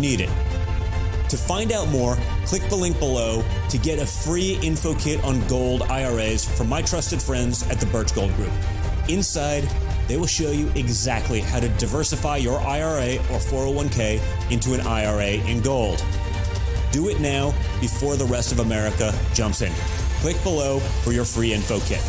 need it. To find out more, click the link below to get a free info kit on gold IRAs from my trusted friends at the Birch Gold Group. Inside, they will show you exactly how to diversify your IRA or 401k into an IRA in gold. Do it now before the rest of America jumps in. Click below for your free info kit.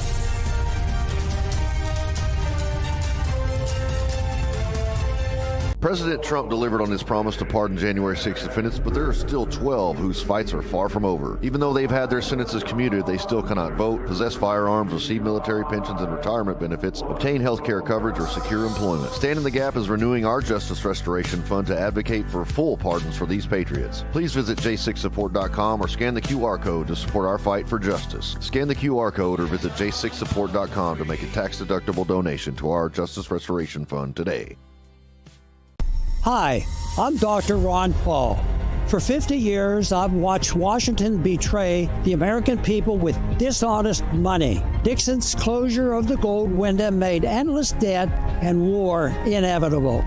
President Trump delivered on his promise to pardon January 6 defendants, but there are still 12 whose fights are far from over. Even though they've had their sentences commuted, they still cannot vote, possess firearms, receive military pensions and retirement benefits, obtain health care coverage, or secure employment. Stand in the Gap is renewing our Justice Restoration Fund to advocate for full pardons for these patriots. Please visit j6support.com or scan the QR code to support our fight for justice. Scan the QR code or visit j6support.com to make a tax-deductible donation to our Justice Restoration Fund today. Hi, I'm Dr. Ron Paul. For 50 years, I've watched Washington betray the American people with dishonest money. Nixon's closure of the gold window made endless debt and war inevitable.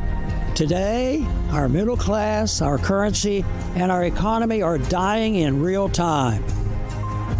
Today, our middle class, our currency, and our economy are dying in real time.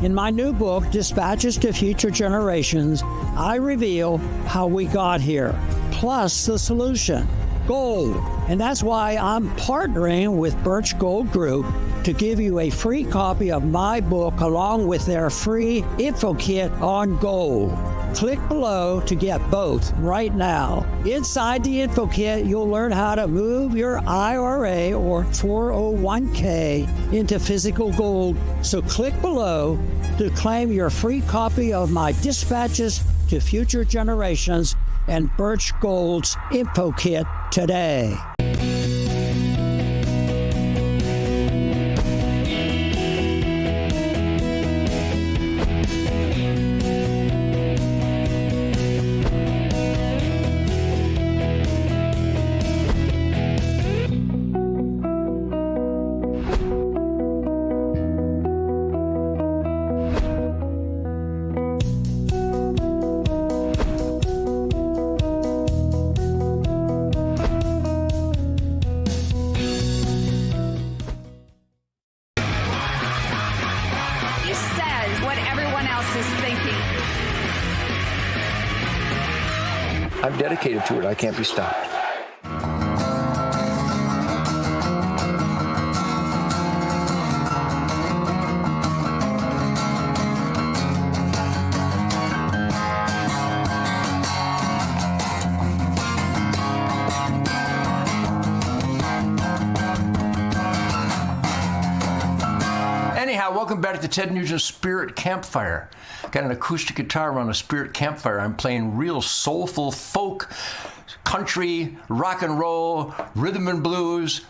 In my new book, Dispatches to Future Generations, I reveal how we got here, plus the solution. Gold. And that's why I'm partnering with Birch Gold Group to give you a free copy of my book along with their free info kit on gold. Click below to get both right now. Inside the info kit, you'll learn how to move your IRA or 401k into physical gold. So click below to claim your free copy of my Dispatches to Future Generations and Birch Gold's info kit today. I'm dedicated to it. I can't be stopped. Anyhow, welcome back to the Ted Nugent Spirit Campfire. Got an acoustic guitar on a Spirit Campfire. I'm playing real soulful folk, country, rock and roll, rhythm and blues,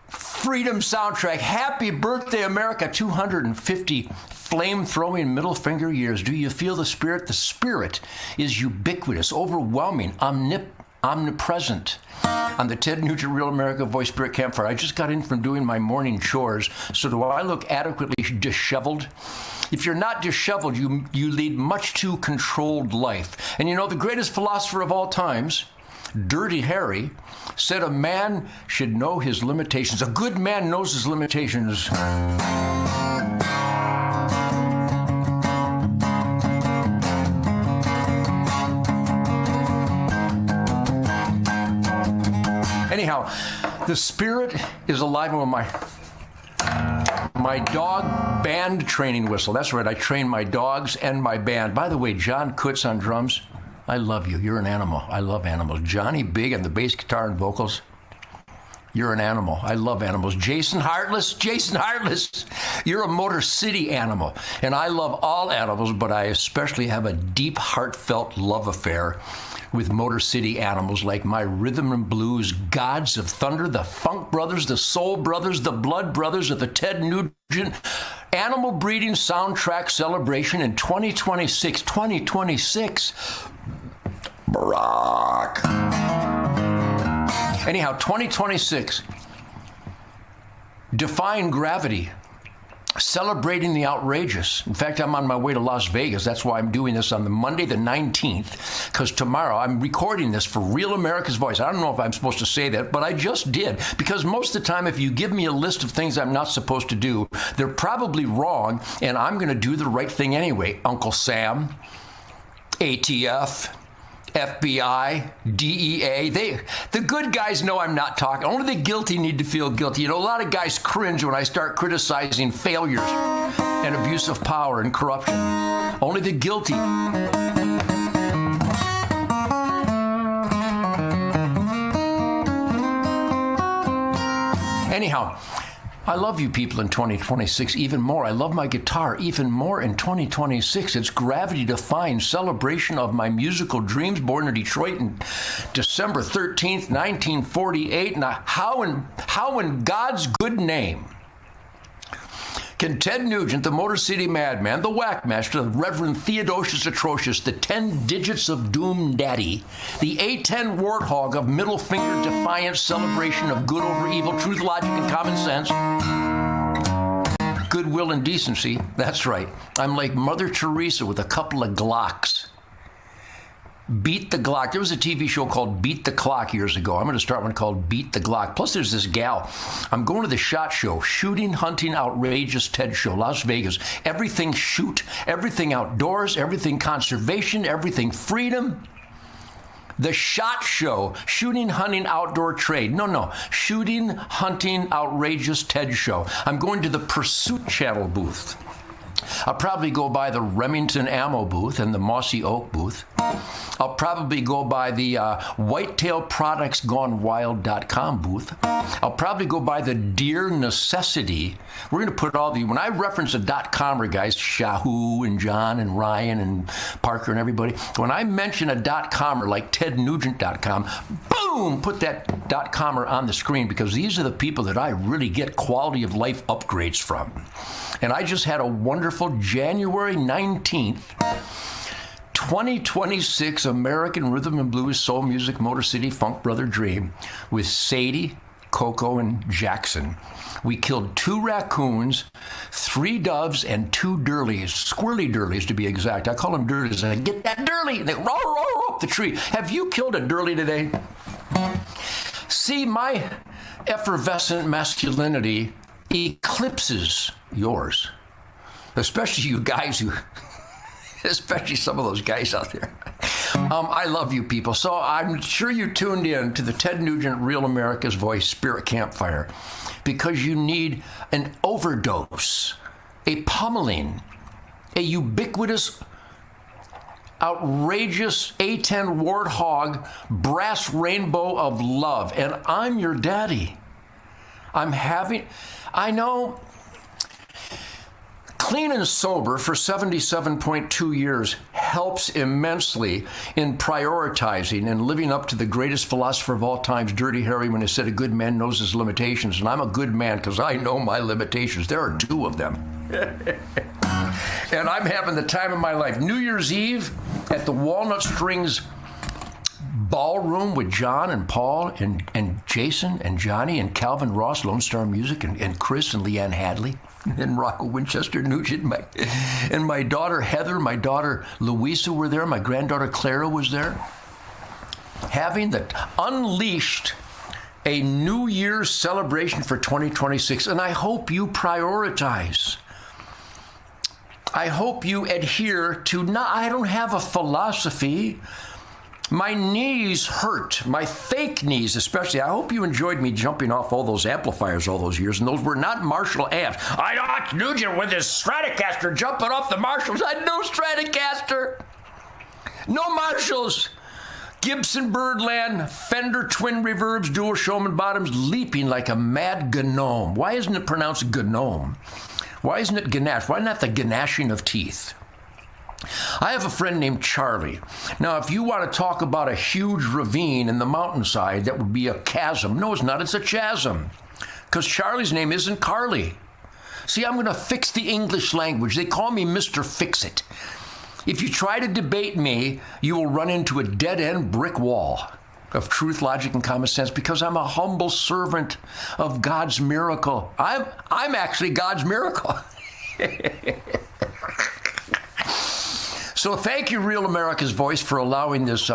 freedom soundtrack. Happy birthday, America. 250 flame-throwing middle finger years. Do you feel the spirit? The spirit is ubiquitous, overwhelming, omnipresent. On the Ted Nugent Real America Voice Spirit Campfire. I just got in from doing my morning chores, so do I look adequately disheveled? If you're not disheveled, you lead much too controlled life. And you know, the greatest philosopher of all times, Dirty Harry, said a man should know his limitations. A good man knows his limitations. Anyhow, the spirit is alive with my dog band training whistle. That's right, I train my dogs and my band. By the way, John Kutz on drums, I love you. You're an animal. I love animals. Johnny Big on the bass guitar and vocals, you're an animal. I love animals. Jason Hartless, you're a Motor City animal. And I love all animals, but I especially have a deep, heartfelt love affair with Motor City animals like my rhythm and blues gods of thunder, the Funk Brothers, the Soul Brothers, the Blood Brothers of the Ted Nugent Animal Breeding Soundtrack Celebration in 2026. Barack. Anyhow, 2026. Defying Gravity. celebrating the outrageous. In fact, I'm on my way to Las Vegas. That's why I'm doing this on the Monday the 19th, because tomorrow I'm recording this for Real America's Voice. I don't know if I'm supposed to say that, but I just did, because most of the time if you give me a list of things I'm not supposed to do, they're probably wrong, and I'm going to do the right thing anyway. Uncle Sam, ATF, FBI, DEA, the good guys know I'm not talking. Only the guilty need to feel guilty. You know, a lot of guys cringe when I start criticizing failures and abuse of power and corruption. Only the guilty. Anyhow, I love you people in 2026 even more. I love my guitar even more in 2026. It's Gravity Defying, celebration of my musical dreams. Born in Detroit on December 13th, 1948. Now, how in God's good name can Ted Nugent, the Motor City Madman, the Whackmaster, the Reverend Theodosius Atrocious, the 10 Digits of Doom Daddy, the A10 Warthog of middle finger defiance, celebration of good over evil, truth, logic, and common sense, goodwill and decency? That's right. I'm like Mother Teresa with a couple of Glocks. Beat the Glock. There was a TV show called Beat the Clock years ago. I'm going to start one called Beat the Glock. Plus, there's this gal. I'm going to the SHOT Show, Shooting, Hunting, Outrageous TED Show, Las Vegas. Everything shoot, everything outdoors, everything conservation, everything freedom. The SHOT Show, Shooting, Hunting, Outdoor Trade. No. Shooting, Hunting, Outrageous TED Show. I'm going to the Pursuit Channel booth. I'll probably go by the Remington Ammo booth and the Mossy Oak booth. I'll probably go by the whitetailproductsgonewild.com booth. I'll probably go by the Deer Necessity. We're going to put all the, when I reference a .comer, guys, Shahoo and John and Ryan and Parker and everybody, when I mention a .comer like TedNugent.com, boom, put that .comer on the screen, because these are the people that I really get quality of life upgrades from. And I just had a wonderful January 19th, 2026 American Rhythm and Blues Soul Music Motor City Funk Brother Dream with Sadie, Coco, and Jackson. We killed 2 raccoons, 3 doves, and 2 durleys, squirrely durleys to be exact. I call them durleys, and I get that durley, and they roll up the tree. Have you killed a durley today? See, my effervescent masculinity eclipses yours, especially you guys especially some of those guys out there. I love you people. So I'm sure you tuned in to the Ted Nugent Real America's Voice Spirit Campfire because you need an overdose, a pummeling, a ubiquitous, outrageous A10 Warthog brass rainbow of love. And I'm your daddy. I know, clean and sober for 77.2 years helps immensely in prioritizing and living up to the greatest philosopher of all times, Dirty Harry, when he said a good man knows his limitations. And I'm a good man because I know my limitations. There are 2 of them. And I'm having the time of my life. New Year's Eve at the Walnut Strings Ballroom with John and Paul and Jason and Johnny and Calvin Ross, Lone Star Music, and Chris and Leanne Hadley and Rocco Winchester Nugent, and my daughter Heather, my daughter Louisa were there, my granddaughter Clara was there, having unleashed a New Year's celebration for 2026, and I hope you prioritize. I hope you adhere to I don't have a philosophy. My knees hurt, my fake knees especially. I hope you enjoyed me jumping off all those amplifiers all those years, and those were not Marshall amps. I thought Nugent with his Stratocaster jumping off the Marshalls. I had no Stratocaster, no Marshalls. Gibson Birdland, Fender twin reverbs, dual Showman bottoms, leaping like a mad gnome. Why isn't it pronounced gnome? Why isn't it ganache? Why not the gnashing of teeth? I have a friend named Charlie. Now, if you want to talk about a huge ravine in the mountainside, that would be a chasm. No, it's not. It's a chasm. Because Charlie's name isn't Carly. See, I'm going to fix the English language. They call me Mr. Fix-It. If you try to debate me, you will run into a dead-end brick wall of truth, logic, and common sense, because I'm a humble servant of God's miracle. I'm actually God's miracle. So thank you, Real America's Voice, for allowing this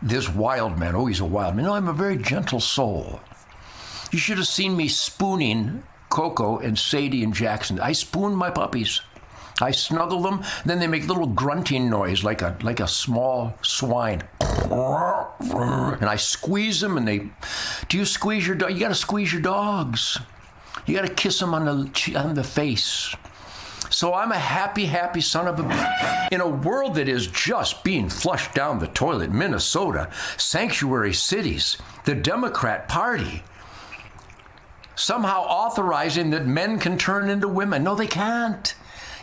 this wild man. Oh, he's a wild man. No, I'm a very gentle soul. You should have seen me spooning Coco and Sadie and Jackson. I spoon my puppies. I snuggle them, then they make little grunting noise like a small swine. And I squeeze them, and they... Do you squeeze your dog? You got to squeeze your dogs. You got to kiss them on the face. So I'm a happy, happy son of a... In a world that is just being flushed down the toilet, Minnesota, sanctuary cities, the Democrat Party, somehow authorizing that men can turn into women. No, they can't.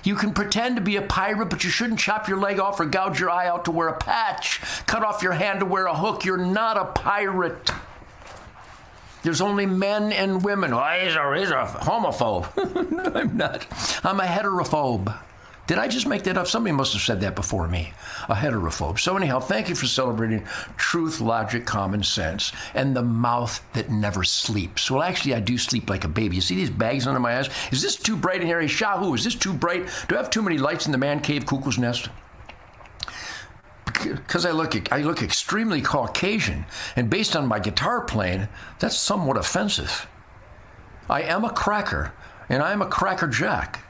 You can pretend to be a pirate, but you shouldn't chop your leg off or gouge your eye out to wear a patch, cut off your hand to wear a hook. You're not a pirate. There's only men and women. Oh, he's a homophobe. No, I'm not. I'm a heterophobe. Did I just make that up? Somebody must have said that before me. A heterophobe. So anyhow, thank you for celebrating truth, logic, common sense, and the mouth that never sleeps. Well, actually, I do sleep like a baby. You see these bags under my eyes? Is this too bright in here? Shahoo, is this too bright? Do I have too many lights in the man cave cuckoo's nest? Because I look extremely Caucasian, and based on my guitar playing, that's somewhat offensive. I am a cracker, and I am a cracker jack.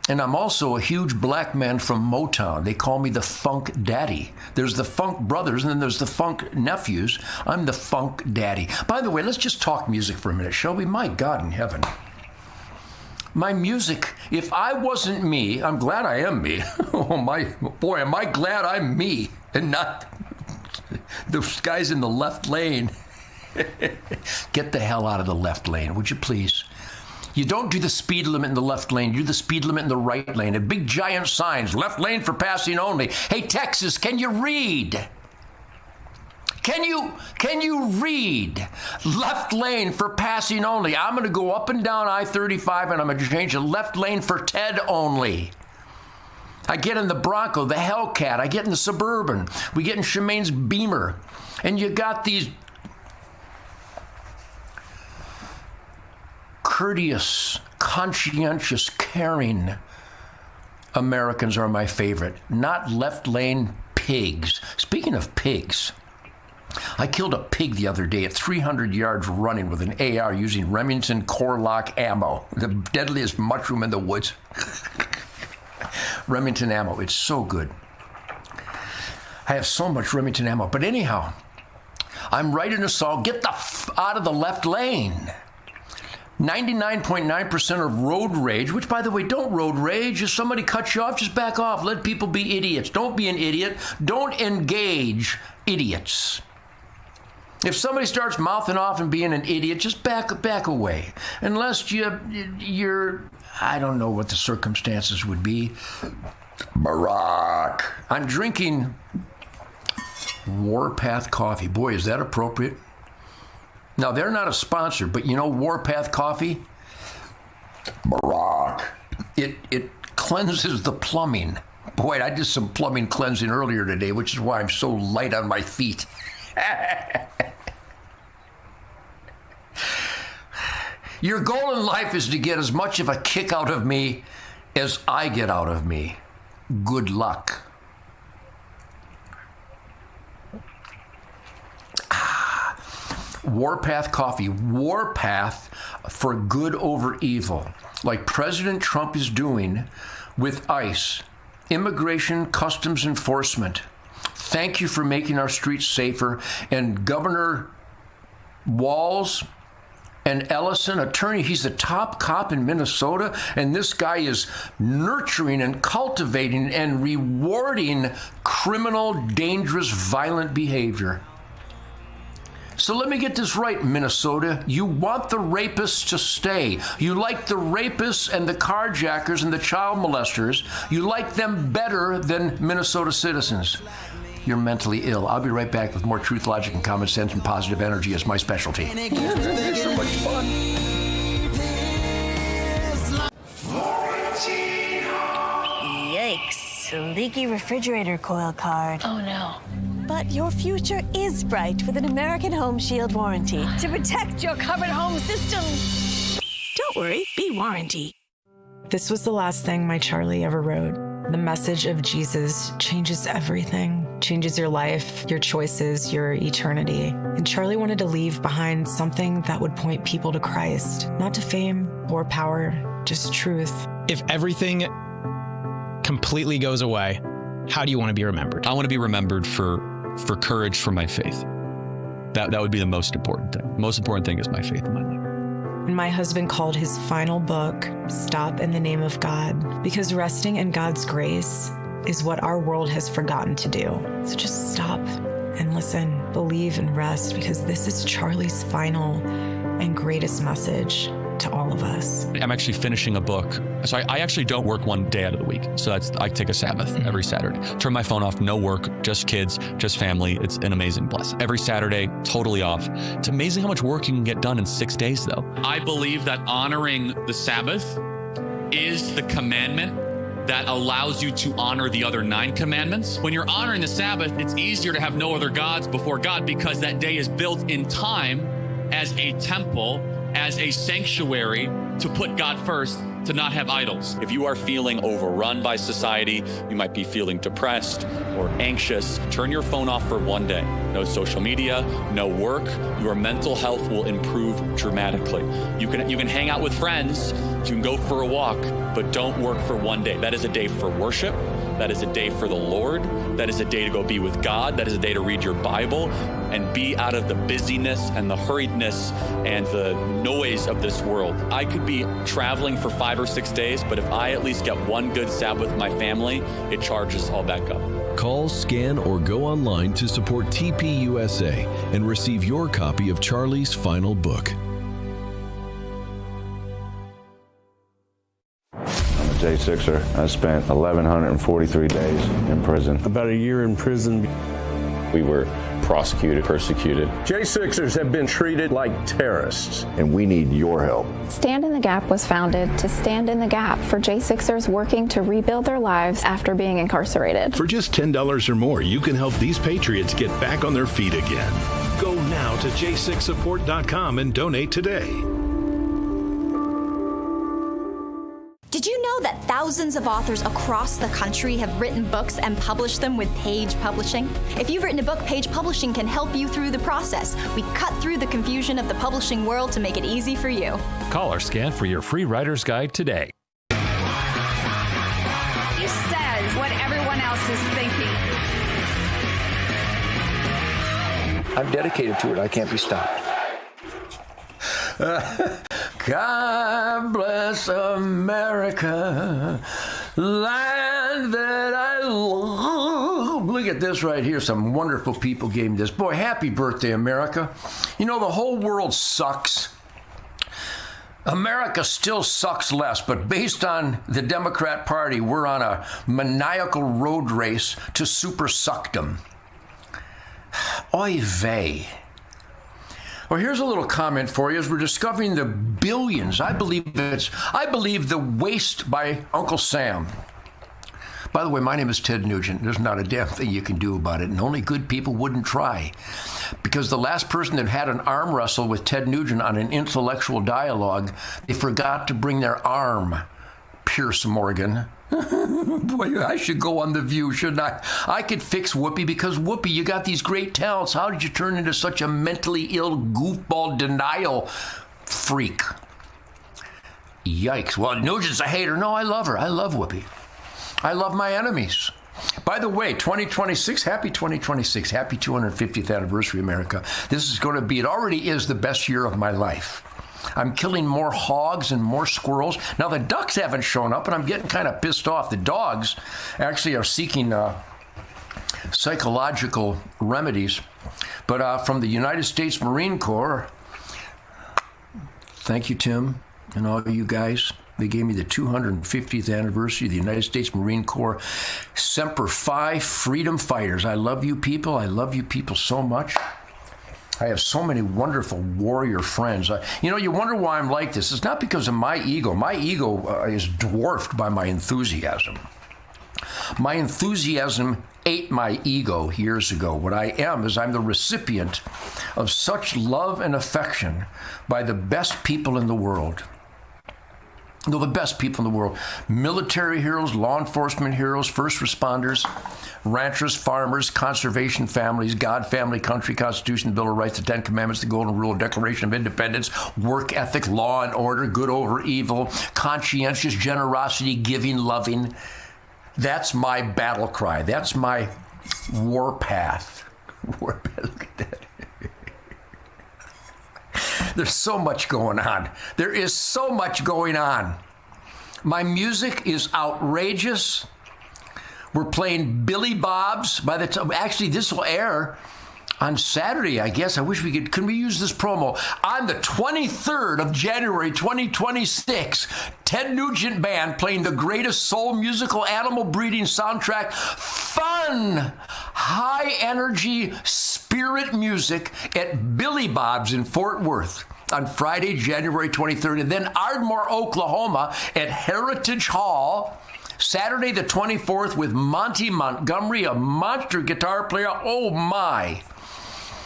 And I'm also a huge black man from Motown. They call me the Funk Daddy. There's the Funk Brothers, and then there's the Funk Nephews. I'm the Funk Daddy. By the way, let's just talk music for a minute, shall we? My God in heaven. My music, if I wasn't me, I'm glad I am me. Oh, my boy, am I glad I'm me and not those guys in the left lane. Get the hell out of the left lane, would you please? You don't do the speed limit in the left lane. You do the speed limit in the right lane. And big giant signs, left lane for passing only. Hey, Texas, can you read? Can you read? Left lane for passing only. I'm going to go up and down I-35, and I'm going to change the left lane for Ted only. I get in the Bronco, the Hellcat. I get in the Suburban. We get in Shemaine's Beamer. And you got these courteous, conscientious, caring Americans are my favorite, not left lane pigs. Speaking of pigs, I killed a pig the other day at 300 yards running with an AR using Remington Core-Lock ammo, the deadliest mushroom in the woods. Remington ammo, it's so good. I have so much Remington ammo. But anyhow, I'm writing a song, get the out of the left lane. 99.9% of road rage, which, by the way, don't road rage. If somebody cuts you off, just back off. Let people be idiots. Don't be an idiot. Don't engage idiots. If somebody starts mouthing off and being an idiot, just back away. Unless you're, I don't know what the circumstances would be. Barack. I'm drinking Warpath coffee. Boy, is that appropriate. Now, they're not a sponsor, but you know Warpath Coffee? Barack. It cleanses the plumbing. Boy, I did some plumbing cleansing earlier today, which is why I'm so light on my feet. Your goal in life is to get as much of a kick out of me as I get out of me. Good luck. Warpath Coffee. Warpath for good over evil. Like President Trump is doing with ICE, Immigration Customs Enforcement. Thank you for making our streets safer. And Governor Walz and Ellison, attorney, he's the top cop in Minnesota, and this guy is nurturing and cultivating and rewarding criminal, dangerous, violent behavior. So let me get this right, Minnesota. You want the rapists to stay. You like the rapists and the carjackers and the child molesters. You like them better than Minnesota citizens. You're mentally ill. I'll be right back with more truth, logic, and common sense and positive energy as my specialty. It's so much fun. Yikes. Leaky refrigerator coil card. Oh, no. But your future is bright with an American Home Shield warranty to protect your covered home systems. Don't worry, be warranty. This was the last thing my Charlie ever wrote. The message of Jesus changes everything, changes your life, your choices, your eternity. And Charlie wanted to leave behind something that would point people to Christ, not to fame or power, just truth. If everything completely goes away, how do you want to be remembered? I want to be remembered for courage for my faith. That would be the most important thing. The most important thing is my faith in my life. And my husband called his final book, Stop in the Name of God, because resting in God's grace is what our world has forgotten to do. So just stop and listen, believe and rest, because this is Charlie's final and greatest message to all of us. I'm actually finishing a book. So I actually don't work one day out of the week. So I take a Sabbath every Saturday. Turn my phone off, no work, just kids, just family. It's an amazing blessing. Every Saturday, totally off. It's amazing how much work you can get done in 6 days, though. I believe that honoring the Sabbath is the commandment that allows you to honor the other 9 commandments. When you're honoring the Sabbath, it's easier to have no other gods before God because that day is built in time as a temple, as a sanctuary to put God first, to not have idols. If you are feeling overrun by society, you might be feeling depressed or anxious, turn your phone off for one day. No social media, no work. Your mental health will improve dramatically. You can hang out with friends, you can go for a walk, but don't work for one day. That is a day for worship. That is a day for the Lord. That is a day to go be with God. That is a day to read your Bible and be out of the busyness and the hurriedness and the noise of this world. I could be traveling for 5 or 6 days, but if I at least get one good Sabbath with my family, it charges all back up. Call, scan, or go online to support TPUSA and receive your copy of Charlie's final book. J6er. I spent 1,143 days in prison. About a year in prison. We were prosecuted, persecuted. J6ers have been treated like terrorists. And we need your help. Stand in the Gap was founded to stand in the gap for J6ers working to rebuild their lives after being incarcerated. For just $10 or more, you can help these patriots get back on their feet again. Go now to j6support.com and donate today. Did you know that thousands of authors across the country have written books and published them with Page Publishing? If you've written a book, Page Publishing can help you through the process. We cut through the confusion of the publishing world to make it easy for you. Call or scan for your free writer's guide today. He says what everyone else is thinking. I'm dedicated to it. I can't be stopped. God bless America, land that I love. Look at this right here. Some wonderful people gave me this. Boy, happy birthday, America. You know, the whole world sucks. America still sucks less, but based on the Democrat Party, we're on a maniacal road race to super suckdom. Oy vey. Well, here's a little comment for you as we're discovering the billions. I believe the waste by Uncle Sam. By the way, my name is Ted Nugent. There's not a damn thing you can do about it, and only good people wouldn't try. Because the last person that had an arm wrestle with Ted Nugent on an intellectual dialogue, they forgot to bring their arm. Pierce Morgan. Boy, I should go on The View, shouldn't I? I could fix Whoopi because, Whoopi, you got these great talents. How did you turn into such a mentally ill goofball denial freak? Yikes. Well, Nugent's a hater. No, I love her. I love Whoopi. I love my enemies. By the way, 2026, happy 2026, happy 250th anniversary, America. This is going to be, it already is the best year of my life. I'm killing more hogs and more squirrels. Now, the ducks haven't shown up, and I'm getting kind of pissed off. The dogs actually are seeking psychological remedies. But from the United States Marine Corps, thank you, Tim, and all you guys. They gave me the 250th anniversary of the United States Marine Corps. Semper Fi, freedom fighters. I love you people. I love you people so much. I have so many wonderful warrior friends. You wonder why I'm like this. It's not because of my ego. My ego is dwarfed by my enthusiasm. My enthusiasm ate my ego years ago. What I am is I'm the recipient of such love and affection by the best people in the world. They're the best people in the world. Military heroes, law enforcement heroes, first responders, ranchers, farmers, conservation families, God, family, country, Constitution, the Bill of Rights, the Ten Commandments, the Golden Rule, Declaration of Independence, work ethic, law and order, good over evil, conscientious generosity, giving, loving. That's my battle cry. That's my war path. War path. Look at that. There's so much going on. There is so much going on. My music is outrageous. We're playing Billy Bob's. By the time, actually, this will air on Saturday, I guess. I wish we could. Can we use this promo? On the 23rd of January, 2026, Ted Nugent Band playing the greatest soul musical animal breeding soundtrack. Fun, high energy, spirit music at Billy Bob's in Fort Worth on Friday, January 23rd. And then Ardmore, Oklahoma at Heritage Hall, Saturday the 24th with Monty Montgomery, a monster guitar player. Oh my.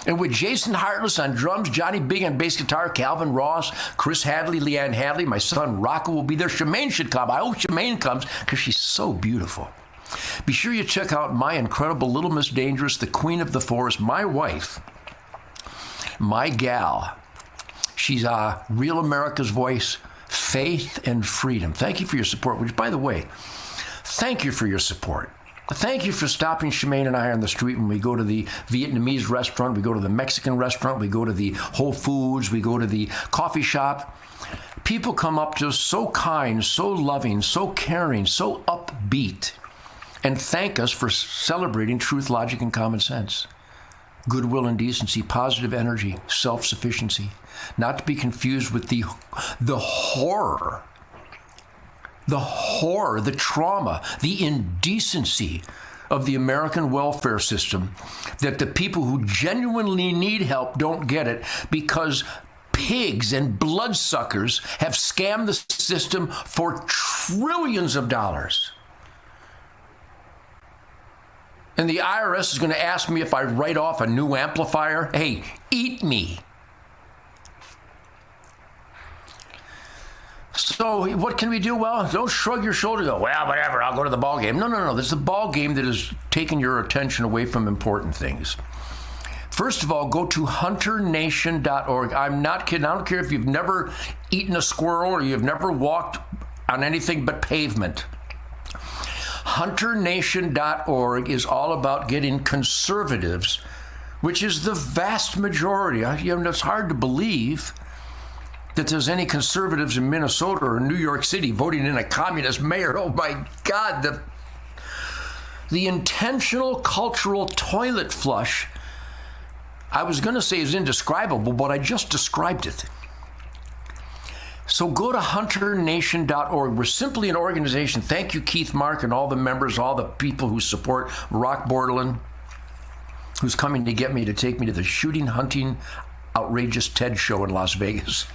And with Jason Hartless on drums, Johnny Big on bass guitar, Calvin Ross, Chris Hadley, Leanne Hadley, my son Rocco will be there. Shemaine should come. I hope Shemaine comes because she's so beautiful. Be sure you check out my incredible Little Miss Dangerous, the Queen of the Forest, my wife, my gal. She's Real America's Voice, Faith and Freedom. Thank you for your support, which, by the way, thank you for your support. Thank you for stopping Shemaine and I on the street when we go to the Vietnamese restaurant, we go to the Mexican restaurant, we go to the Whole Foods, we go to the coffee shop. People come up to us so kind, so loving, so caring, so upbeat, and thank us for celebrating truth, logic, and common sense. Goodwill and decency, positive energy, self-sufficiency. Not to be confused with the horror, the trauma, the indecency of the American welfare system, that the people who genuinely need help don't get it because pigs and bloodsuckers have scammed the system for trillions of dollars. And the IRS is going to ask me if I write off a new amplifier. Hey, eat me. So what can we do? Well, don't shrug your shoulders and go, well, whatever, I'll go to the ball game. No. This is a ball game that is taking your attention away from important things. First of all, go to hunternation.org. I'm not kidding. I don't care if you've never eaten a squirrel or you've never walked on anything but pavement. Hunternation.org is all about getting conservatives, which is the vast majority. It's hard to believe that there's any conservatives in Minnesota or New York City voting in a communist mayor. Oh my God, the intentional cultural toilet flush, I was going to say is indescribable, but I just described it. So go to hunternation.org. We're simply an organization. Thank you, Keith Mark, and all the members, all the people who support Rock Bordelin, who's coming to get me to take me to the shooting, hunting, outrageous TED show in Las Vegas.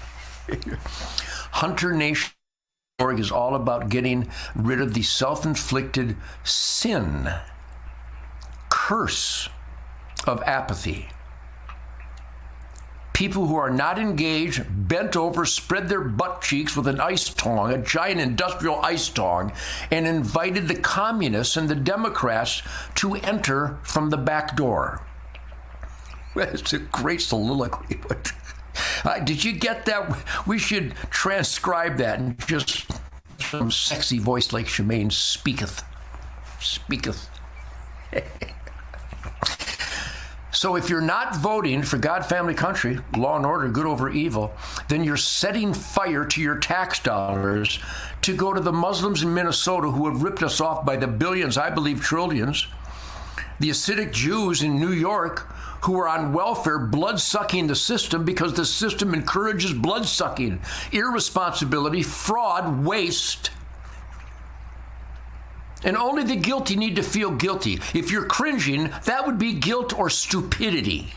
HunterNation.org is all about getting rid of the self-inflicted sin, curse of apathy. People who are not engaged, bent over, spread their butt cheeks with an ice tong, a giant industrial ice tong, and invited the communists and the Democrats to enter from the back door. Well, it's a great soliloquy. Did you get that? We should transcribe that and just some sexy voice like Shemaine speaketh. So if you're not voting for God, family, country, law and order, good over evil, then you're setting fire to your tax dollars to go to the Muslims in Minnesota who have ripped us off by the billions, I believe trillions, the Hasidic Jews in New York who are on welfare blood-sucking the system because the system encourages blood-sucking, irresponsibility, fraud, waste. And only the guilty need to feel guilty. If you're cringing, that would be guilt or stupidity.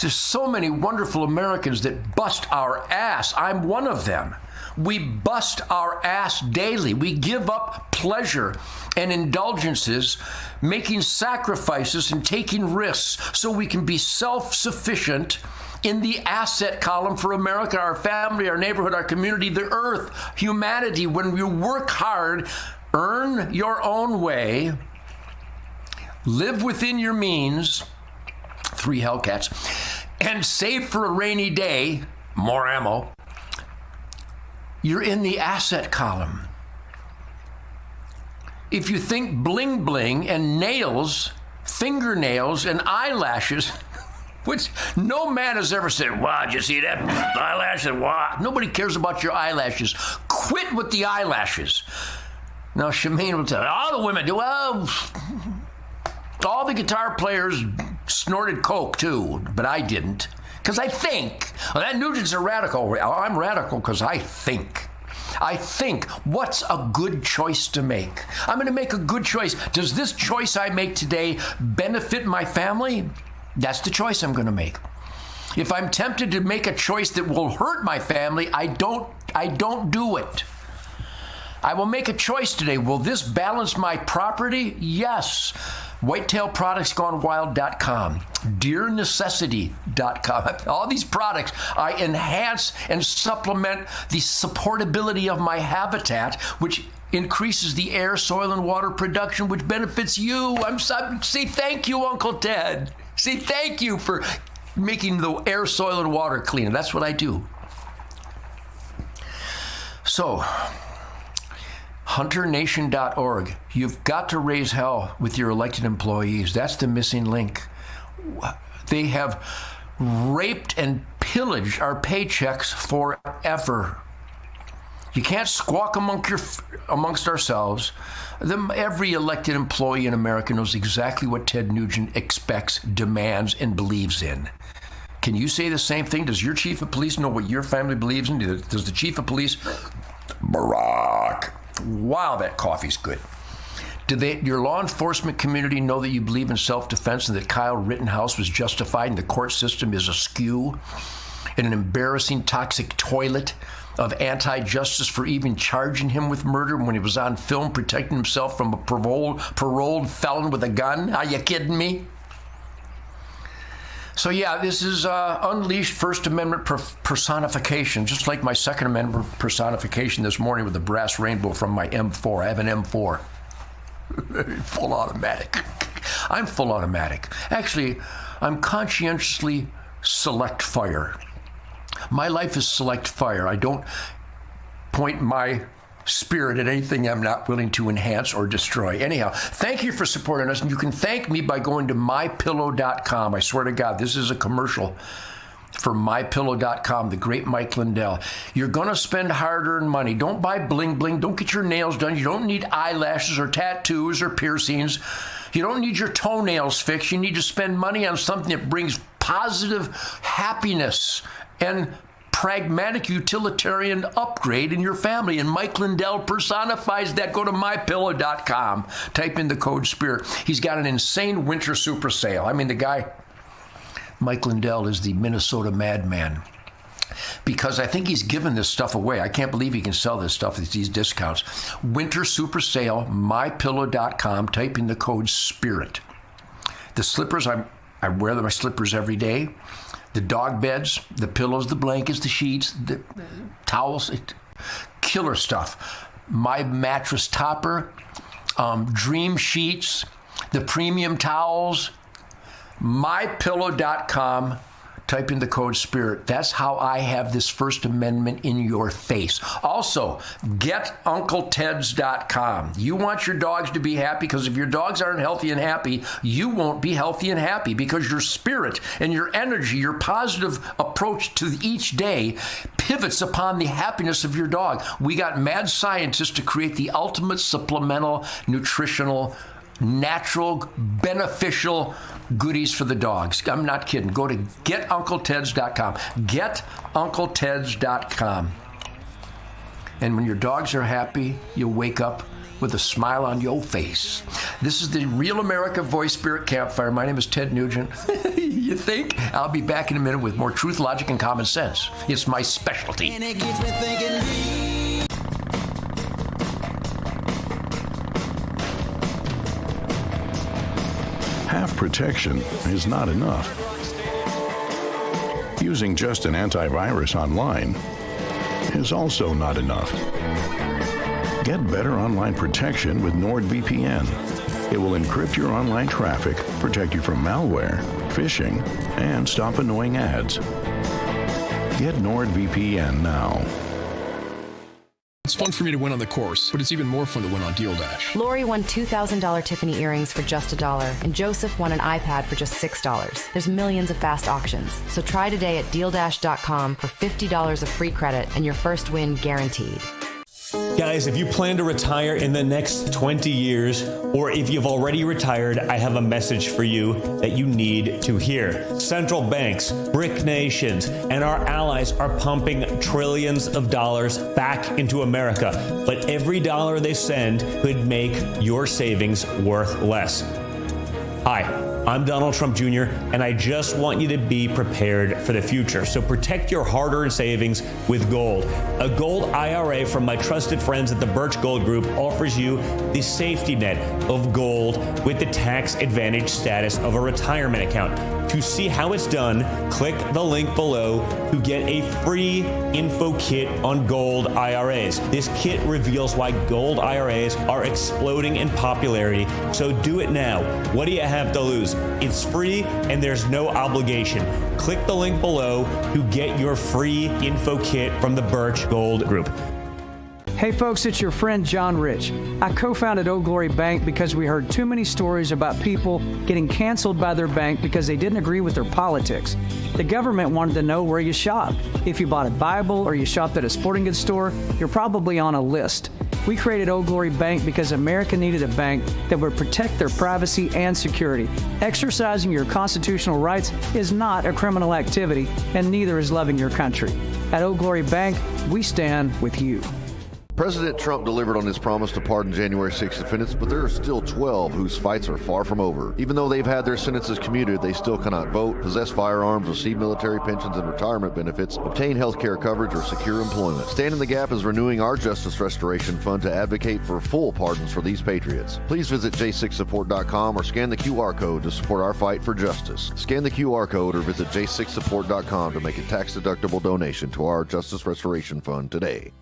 There's so many wonderful Americans that bust our ass. I'm one of them. We bust our ass daily. We give up pleasure and indulgences, making sacrifices and taking risks so we can be self-sufficient, in the asset column for America, our family, our neighborhood, our community, the earth, humanity. When you work hard, earn your own way, live within your means, 3 Hellcats, and save for a rainy day, more ammo, you're in the asset column. If you think bling bling and nails, fingernails and eyelashes, which no man has ever said, wow, did you see that eyelash? Wow. Nobody cares about your eyelashes. Quit with the eyelashes. Now, Shemaine will tell you, all the women do, well, all the guitar players snorted coke too, but I didn't. Because I think. Well, that Nugent's a radical. I'm radical because I think. I think, what's a good choice to make? I'm going to make a good choice. Does this choice I make today benefit my family? That's the choice I'm going to make. If I'm tempted to make a choice that will hurt my family, I don't do it. I will make a choice today. Will this balance my property? Yes. WhitetailProductsGoneWild.com, DeerNecessity.com. All these products, I enhance and supplement the supportability of my habitat, which increases the air, soil, and water production, which benefits you. Say thank you, Uncle Ted. Say thank you for making the air, soil, and water cleaner. That's what I do. So, HunterNation.org. You've got to raise hell with your elected employees. That's the missing link. They have raped and pillaged our paychecks forever. You can't squawk amongst ourselves. Every elected employee in America knows exactly what Ted Nugent expects, demands, and believes in. Can you say the same thing? Does your chief of police know what your family believes in? Does the chief of police, Barack? Wow, that coffee's good. Do your law enforcement community know that you believe in self-defense and that Kyle Rittenhouse was justified and the court system is askew and an embarrassing toxic toilet of anti-justice for even charging him with murder when he was on film protecting himself from a paroled felon with a gun? Are you kidding me? So yeah, this is unleashed First Amendment personification, just like my Second Amendment personification this morning with the brass rainbow from my M4. I have an M4. Full automatic. I'm full automatic. Actually, I'm conscientiously select fire. My life is select fire. I don't point my spirit at anything I'm not willing to enhance or destroy. Anyhow, thank you for supporting us. And you can thank me by going to mypillow.com. I swear to God, this is a commercial for mypillow.com, the great Mike Lindell. You're going to spend hard-earned money. Don't buy bling bling. Don't get your nails done. You don't need eyelashes or tattoos or piercings. You don't need your toenails fixed. You need to spend money on something that brings positive happiness and pragmatic utilitarian upgrade in your family. And Mike Lindell personifies that. Go to mypillow.com. Type in the code SPIRIT. He's got an insane winter super sale. I mean, the guy, Mike Lindell, is the Minnesota madman. Because I think he's given this stuff away. I can't believe he can sell this stuff at these discounts. Winter super sale, mypillow.com. Type in the code SPIRIT. The slippers, I wear my slippers every day. The dog beds, the pillows, the blankets, the sheets, the towels, killer stuff. My mattress topper, dream sheets, the premium towels, mypillow.com. Type in the code SPIRIT. That's how I have this First Amendment in your face. Also, getuncleteds.com. You want your dogs to be happy, because if your dogs aren't healthy and happy, you won't be healthy and happy, because your spirit and your energy, your positive approach to each day pivots upon the happiness of your dog. We got mad scientists to create the ultimate supplemental, nutritional, natural, beneficial goodies for the dogs. I'm not kidding. Go to getuncleteds.com. Getuncleteds.com. And when your dogs are happy, you'll wake up with a smile on your face. This is the Real America Voice Spirit Campfire. My name is Ted Nugent. You think? I'll be back in a minute with more truth, logic, and common sense. It's my specialty. And it gets me thinking. Half protection is not enough. using just an antivirus online is also not enough. Get better online protection with NordVPN. It will encrypt your online traffic, protect you from malware, phishing, and stop annoying ads. Get NordVPN now. It's fun for me to win on the course, but it's even more fun to win on Deal Dash. Lori won $2,000 Tiffany earrings for just $1, and Joseph won an iPad for just $6. There's millions of fast auctions, so try today at DealDash.com for $50 of free credit and your first win guaranteed. Guys, if you plan to retire in the next 20 years, or if you've already retired, I have a message for you that you need to hear. Central banks, BRIC nations, and our allies are pumping trillions of dollars back into America, but every dollar they send could make your savings worth less. Hi, I'm Donald Trump Jr., and I just want you to be prepared for the future. So protect your hard-earned savings with gold. A gold IRA from my trusted friends at the Birch Gold Group offers you the safety net of gold with the tax advantage status of a retirement account. To see how it's done, click the link below to get a free info kit on gold IRAs. This kit reveals why gold IRAs are exploding in popularity, so do it now. What do you have to lose? It's free and there's no obligation. Click the link below to get your free info kit from the Birch Gold Group. Hey folks, it's your friend John Rich. I co-founded Old Glory Bank because we heard too many stories about people getting canceled by their bank because they didn't agree with their politics. The government wanted to know where you shopped. If you bought a Bible or you shopped at a sporting goods store, you're probably on a list. We created Old Glory Bank because America needed a bank that would protect their privacy and security. Exercising your constitutional rights is not a criminal activity, and neither is loving your country. At Old Glory Bank, we stand with you. President Trump delivered on his promise to pardon January 6 defendants, but there are still 12 whose fights are far from over. Even though they've had their sentences commuted, they still cannot vote, possess firearms, receive military pensions and retirement benefits, obtain health care coverage, or secure employment. Stand in the Gap is renewing our Justice Restoration Fund to advocate for full pardons for these patriots. Please visit j6support.com or scan the QR code to support our fight for justice. Scan the QR code or visit j6support.com to make a tax-deductible donation to our Justice Restoration Fund today.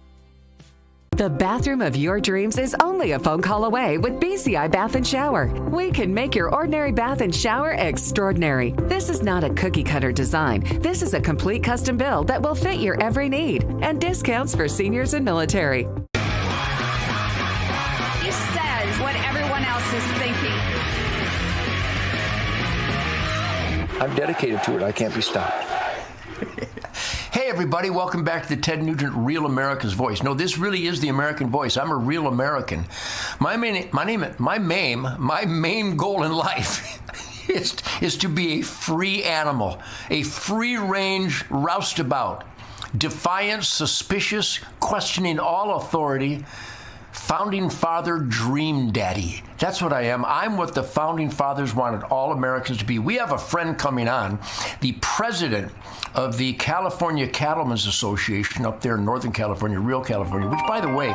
The bathroom of your dreams is only a phone call away with BCI Bath and Shower. We can make your ordinary bath and shower extraordinary. This is not a cookie cutter design. This is a complete custom build that will fit your every need, and discounts for seniors and military. He says what everyone else is thinking. I'm dedicated to it. I can't be stopped. Hey everybody, welcome back to the Ted Nugent Real America's Voice. No, this really is the American voice. I'm a real American. My main goal in life is to be a free animal, a free-range roustabout, defiant, suspicious, questioning all authority, founding father dream daddy. That's what I am. I'm what the founding fathers wanted all Americans to be. We have a friend coming on, the president of the California Cattlemen's Association up there in Northern California, real California, which, by the way,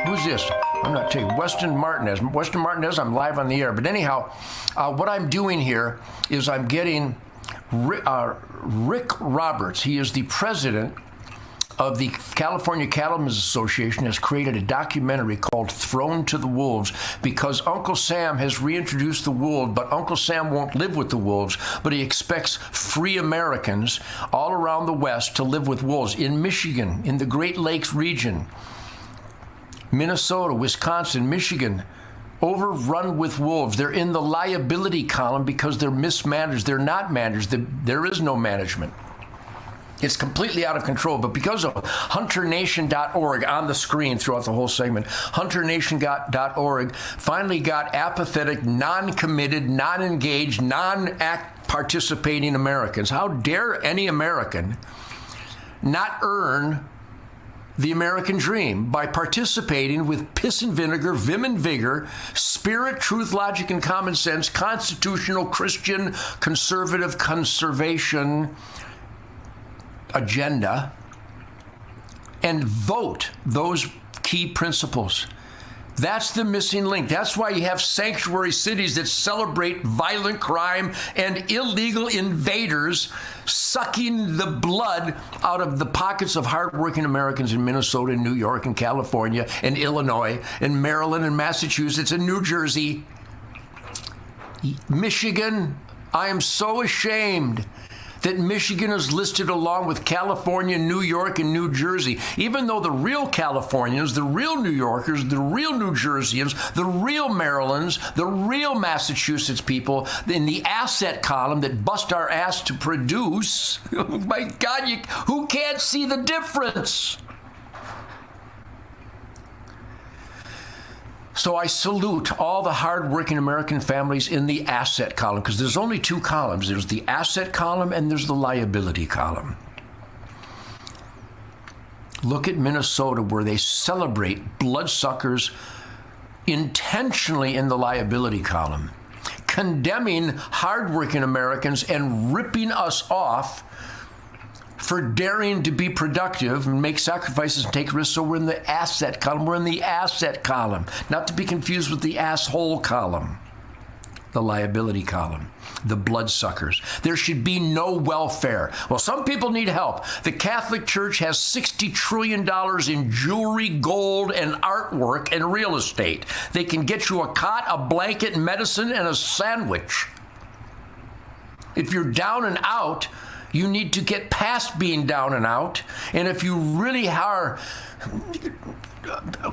who's this? I'm not telling you. Weston Martinez. Weston Martinez, I'm live on the air. But anyhow, what I'm doing here is I'm getting Rick Roberts. He is the president of the California Cattlemen's Association, has created a documentary called Thrown to the Wolves, because Uncle Sam has reintroduced the wolf, but Uncle Sam won't live with the wolves, but he expects free Americans all around the West to live with wolves. In Michigan, in the Great Lakes region, Minnesota, Wisconsin, Michigan, overrun with wolves. They're in the liability column because they're mismanaged. They're not managed. There is no management. It's completely out of control, but because of HunterNation.org on the screen throughout the whole segment, HunterNation.org finally got apathetic, non-committed, non-engaged, non-act participating Americans. How dare any American not earn the American dream by participating with piss and vinegar, vim and vigor, spirit, truth, logic, and common sense, constitutional, Christian, conservative, conservation agenda, and vote those key principles. That's the missing link. That's why you have sanctuary cities that celebrate violent crime and illegal invaders sucking the blood out of the pockets of hardworking Americans in Minnesota and New York and California and Illinois and Maryland and Massachusetts and New Jersey. Michigan, I am so ashamed that Michigan is listed along with California, New York, and New Jersey, even though the real Californians, the real New Yorkers, the real New Jerseyans, the real Marylands, the real Massachusetts people in the asset column that bust our ass to produce, oh my God, who can't see the difference? So I salute all the hardworking American families in the asset column, because there's only two columns. There's the asset column and there's the liability column. Look at Minnesota, where they celebrate bloodsuckers intentionally in the liability column, condemning hardworking Americans and ripping us off for daring to be productive and make sacrifices and take risks. So we're in the asset column. We're in the asset column, not to be confused with the asshole column, the liability column, the bloodsuckers. There should be no welfare. Well, some people need help. The Catholic Church has $60 trillion in jewelry, gold, and artwork and real estate. They can get you a cot, a blanket, medicine, and a sandwich. If you're down and out, you need to get past being down and out. And if you really are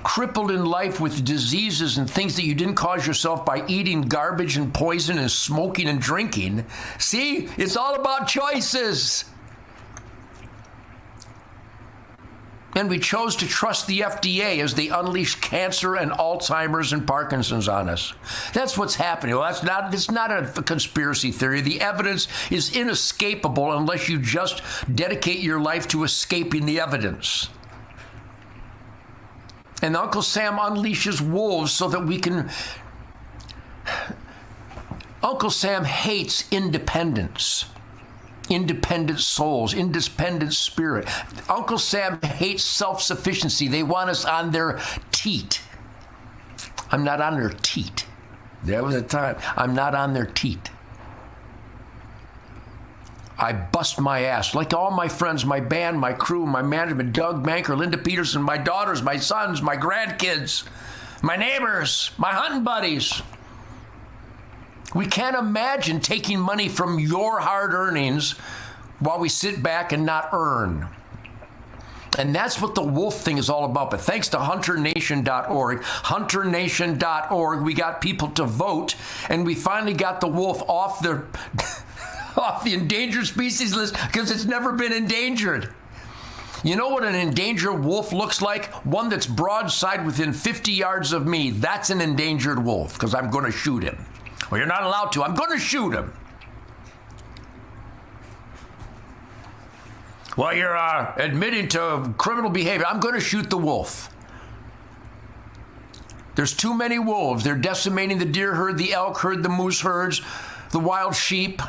crippled in life with diseases and things that you didn't cause yourself by eating garbage and poison and smoking and drinking, see, it's all about choices. And we chose to trust the FDA as they unleash cancer and Alzheimer's and Parkinson's on us. That's what's happening. Well, it's not a conspiracy theory. The evidence is inescapable unless you just dedicate your life to escaping the evidence. And Uncle Sam unleashes wolves so that we can... Uncle Sam hates independence. Independent souls, independent spirit. Uncle Sam hates self-sufficiency. They want us on their teat. I'm not on their teat. There was a time. I'm not on their teat. I bust my ass, like all my friends, my band, my crew, my management, Doug Manker, Linda Peterson, my daughters, my sons, my grandkids, my neighbors, my hunting buddies. We can't imagine taking money from your hard earnings while we sit back and not earn. And that's what the wolf thing is all about. But thanks to HunterNation.org, HunterNation.org, we got people to vote, and we finally got the wolf off the off the endangered species list because it's never been endangered. You know what an endangered wolf looks like? One that's broadside within 50 yards of me. That's an endangered wolf because I'm going to shoot him. Well, you're not allowed to. I'm going to shoot him. Well, you're admitting to criminal behavior. I'm going to shoot the wolf. There's too many wolves. They're decimating the deer herd, the elk herd, the moose herds, the wild sheep.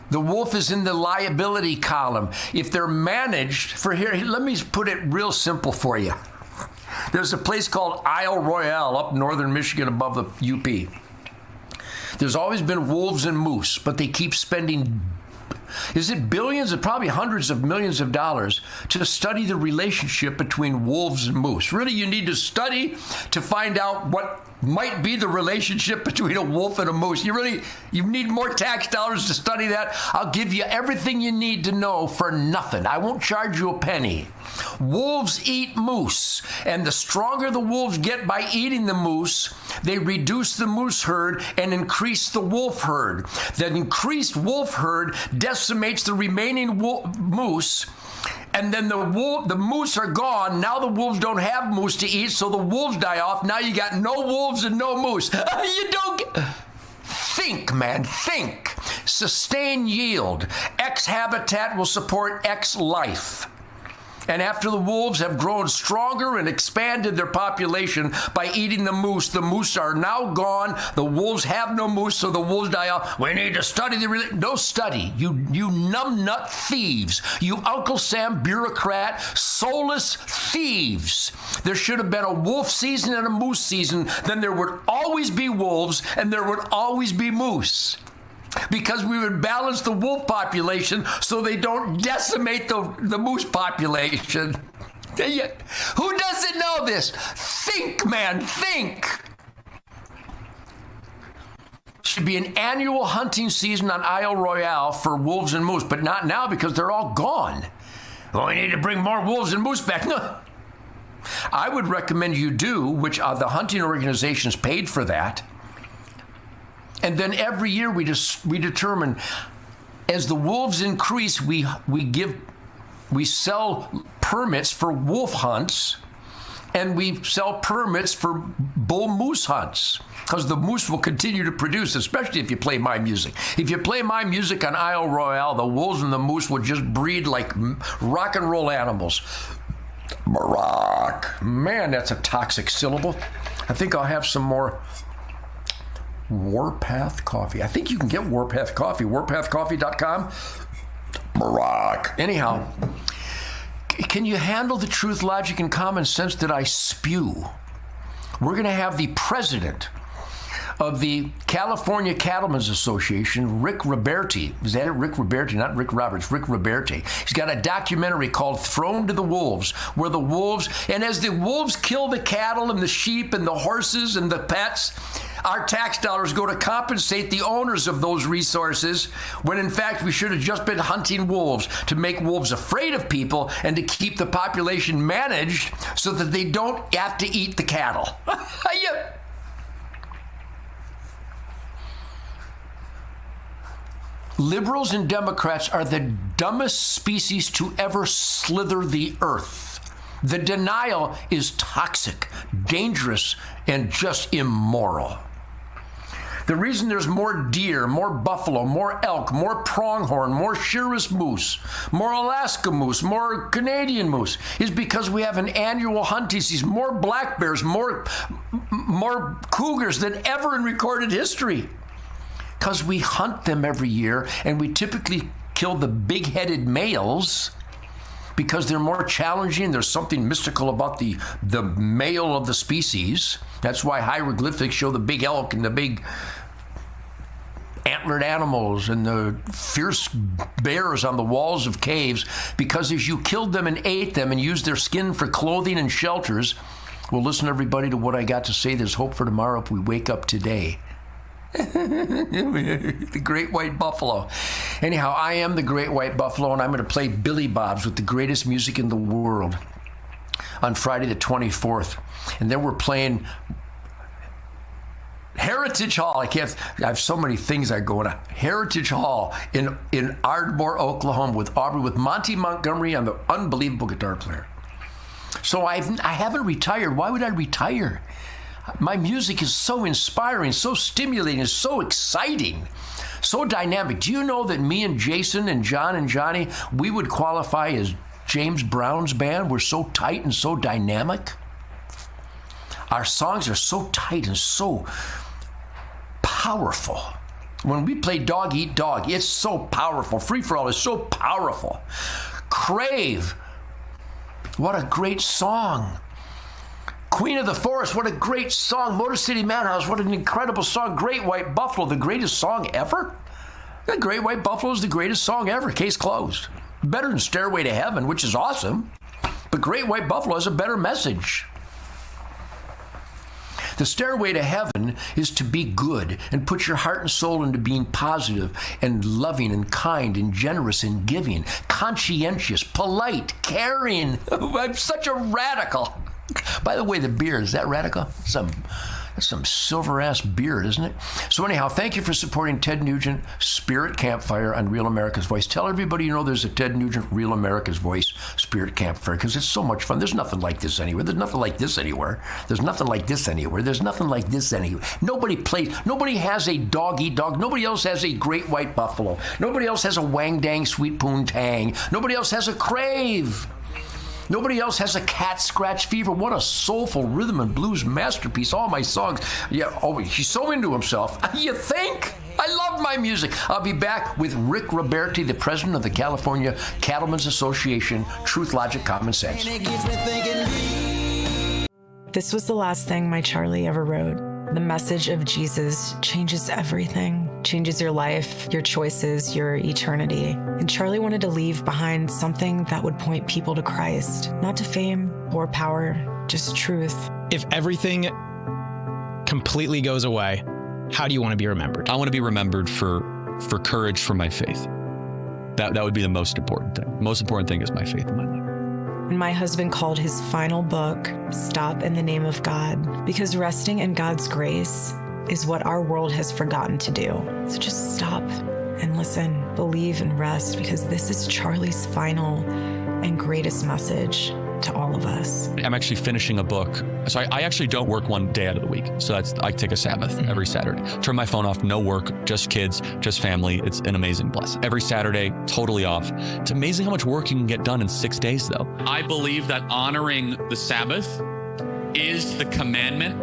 The wolf is in the liability column. If they're managed for here, let me put it real simple for you. There's a place called Isle Royale up northern Michigan above the UP. There's always been wolves and moose, but they keep spending, is it billions, or probably hundreds of millions of dollars to study the relationship between wolves and moose. Really, you need to study to find out what might be the relationship between a wolf and a moose. You need more tax dollars to study that. I'll give you everything you need to know for nothing. I won't charge you a penny. Wolves eat moose, and the stronger the wolves get by eating the moose, they reduce the moose herd and increase the wolf herd. That increased wolf herd decimates the remaining moose, and then the moose are gone. Now the wolves don't have moose to eat, so the wolves die off. Now you got no wolves and no moose. You don't get... Think, man, think. Sustain yield. X habitat will support X life. And after the wolves have grown stronger and expanded their population by eating the moose are now gone. The wolves have no moose, so the wolves die out. We need to study no study. You numbnut thieves. You Uncle Sam bureaucrat, soulless thieves. There should have been a wolf season and a moose season. Then there would always be wolves and there would always be moose. Because we would balance the wolf population so they don't decimate the moose population. Who doesn't know this? Think, man, think. Should be an annual hunting season on Isle Royale for wolves and moose, but not now because they're all gone. Well, we need to bring more wolves and moose back. No. I would recommend you do, which the hunting organizations paid for that. And then every year we determine, as the wolves increase, we sell permits for wolf hunts, and we sell permits for bull moose hunts, because the moose will continue to produce, especially if you play my music. If you play my music on Isle Royale, the wolves and the moose will just breed like rock and roll animals. Rock. Man, that's a toxic syllable. I think I'll have some more Warpath Coffee. I think you can get Warpath Coffee. Warpathcoffee.com. Barack. Anyhow, can you handle the truth, logic, and common sense that I spew? We're going to have the president of the California Cattlemen's Association, Rick Roberti. Is that it? Rick Roberti, not Rick Roberts, Rick Roberti. He's got a documentary called Thrown to the Wolves, where the wolves, and as the wolves kill the cattle and the sheep and the horses and the pets, our tax dollars go to compensate the owners of those resources, when in fact we should have just been hunting wolves to make wolves afraid of people and to keep the population managed so that they don't have to eat the cattle. Liberals and Democrats are the dumbest species to ever slither the earth. The denial is toxic, dangerous, and just immoral. The reason there's more deer, more buffalo, more elk, more pronghorn, more Shiras moose, more Alaska moose, more Canadian moose is because we have an annual hunting season, more black bears, more cougars than ever in recorded history. Because we hunt them every year, and we typically kill the big-headed males because they're more challenging. There's something mystical about the male of the species. That's why hieroglyphics show the big elk and the big antlered animals and the fierce bears on the walls of caves, because as you killed them and ate them and used their skin for clothing and shelters, well, listen, everybody, to what I got to say. There's hope for tomorrow if we wake up today. The great white buffalo. Anyhow, I am the great white buffalo, and I'm going to play Billy Bob's with the greatest music in the world on Friday the 24th. And then we're playing Heritage Hall. I have so many things I go to. Heritage Hall in Ardmore, Oklahoma, with Monty Montgomery on the unbelievable guitar player. So I haven't retired. Why would I retire? My music is so inspiring, so stimulating, so exciting, so dynamic. Do you know that me and Jason and John and Johnny, we would qualify as James Brown's band? We're so tight and so dynamic. Our songs are so tight and so powerful. When we play Dog Eat Dog, it's so powerful. Free For All is so powerful. Crave, what a great song. Queen of the Forest, what a great song. Motor City Madhouse, what an incredible song. Great White Buffalo, the greatest song ever. The Great White Buffalo is the greatest song ever. Case closed. Better than Stairway to Heaven, which is awesome. But Great White Buffalo has a better message. The stairway to heaven is to be good and put your heart and soul into being positive and loving and kind and generous and giving, conscientious, polite, caring. I'm such a radical. By the way, the beard, is that radical? That's some silver-ass beard, isn't it? So anyhow, thank you for supporting Ted Nugent, Spirit Campfire on Real America's Voice. Tell everybody you know there's a Ted Nugent, Real America's Voice, Spirit Campfire, because it's so much fun. There's nothing like this anywhere. There's nothing like this anywhere. There's nothing like this anywhere. There's nothing like this anywhere. Nobody has a dog-eat-dog. Nobody else has a great white buffalo. Nobody else has a wang-dang sweet poontang. Nobody else has a crave. Nobody else has a Cat Scratch Fever. What a soulful rhythm and blues masterpiece. All my songs. Yeah, oh, he's so into himself. You think? I love my music. I'll be back with Rick Roberti, the president of the California Cattlemen's Association. Truth, logic, common sense. This was the last thing my Charlie ever wrote. The message of Jesus changes everything, changes your life, your choices, your eternity. And Charlie wanted to leave behind something that would point people to Christ, not to fame or power, just truth. If everything completely goes away, how do you want to be remembered? I want to be remembered for courage for my faith. That would be the most important thing. The most important thing is my faith in my life. And my husband called his final book, Stop in the Name of God, because resting in God's grace is what our world has forgotten to do. So just stop and listen, believe and rest, because this is Charlie's final and greatest message to all of us. I'm actually finishing a book. So I actually don't work one day out of the week. So I take a Sabbath every Saturday. Turn my phone off, no work, just kids, just family. It's an amazing blessing. Every Saturday, totally off. It's amazing how much work you can get done in 6 days, though. I believe that honoring the Sabbath is the commandment